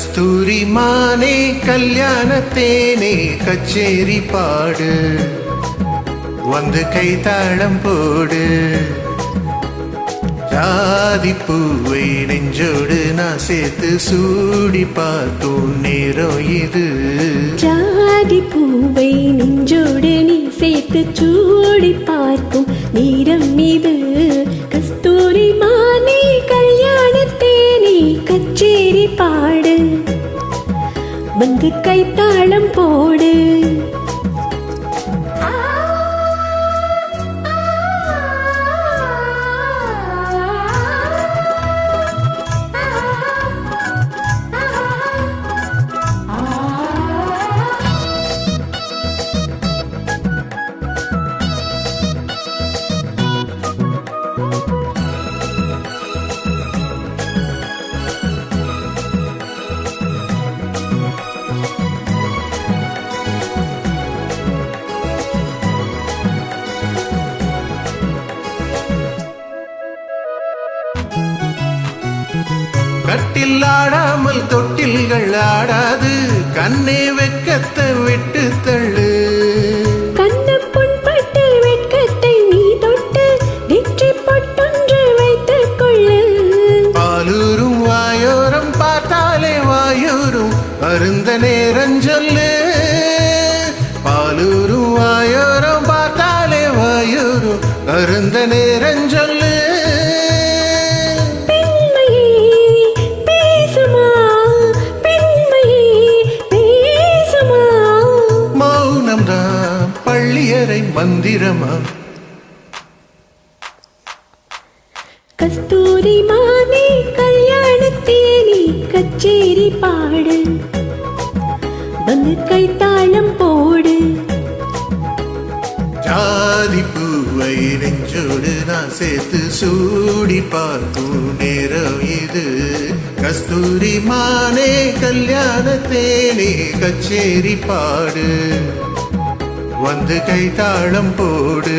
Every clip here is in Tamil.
கஸ்தூரி மானே கல்யாணத்தேனே கச்சேரி பாடு வந்து கைத்தாளம் போடு ஜாதி பூவை நெஞ்சோடு நான் சேர்த்து சூடி பார்த்தும் நேரம் இது ஜாதி பூவை நெஞ்சோடு நீ சேர்த்து சூடி பார்க்கும் நேரம் இது கஸ்தூரி மானே கல்யாணத்தேனே கச்சேரி பாடு வந்து கைத்தாளம் போடு கட்டில் ஆடாமல் தொட்டில்கள் ஆடாது கண்ணே வெக்கத்தை விட்டு தள்ளு கண்ணம் புண்பட்டு வெட்கத்தை நீ தொட்டு வெற்றி பொட்டொன்று வைத்துக் கொள்ளு பாலூரும் வாயோரம் பார்த்தாலே வாயூரும் அருந்த நேரம் சொல்லு பாலூரும் வாயோரம் பார்த்தாலே வாயூரும் அருந்த நேரம் சொல்லு பள்ளியறை மந்திரமா கஸ்தூரி மானே கல்யாணத்தேனே கச்சேரி பாடு வந்து கைத்தாளம் போடு ஜாதி பூவை நெஞ்சோடு நான் சேர்த்து சூடி பார்க்கும் நேரம் இது கஸ்தூரி மானே கல்யாணத்தேனே கச்சேரி பாடு வந்து கைத்தாளம் போடு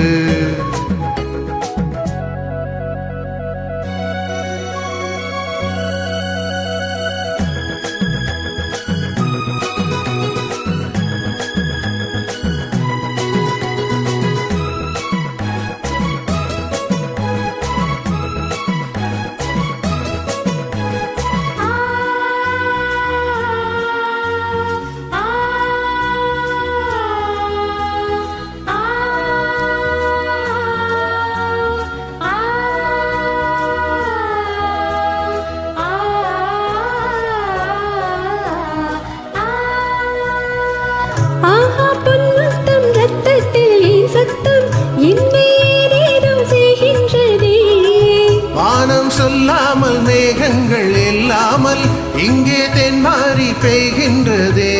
வானம் சொல்லாமல் மேகங்கள் இல்லாமல் இங்கே தென்மாறி பெய்கின்றதே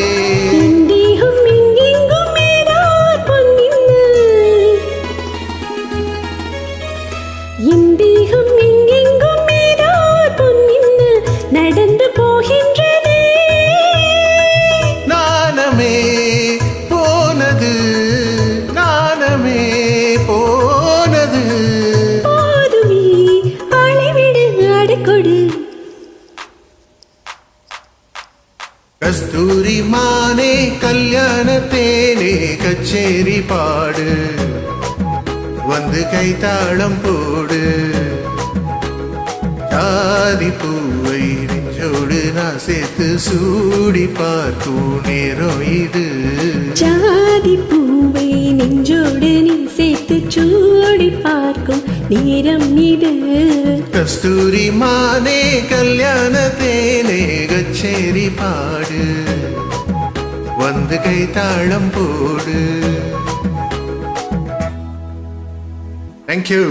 நடந்து போகின்றதே நானமே போனது நானமே போனது போதுமே ஆளைவிடு அடக்கொடு கஸ்தூரி மானே கல்யாணத்தேனே கச்சேரி பாடு வந்து கைத்தாளம் போடு ஜாதி பூவை நெஞ்சோடு நான் சேர்த்து சூடி பார்க்கும் நேரம் இது ஜாதி பூவை நெஞ்சோடு நீ சேர்த்து சூடி பார்க்கும் நேரம் இது கஸ்தூரி மானே கல்யாணத்தேனே கச்சேரி பாடு வந்து கைத்தாளம் போடு. Thank you.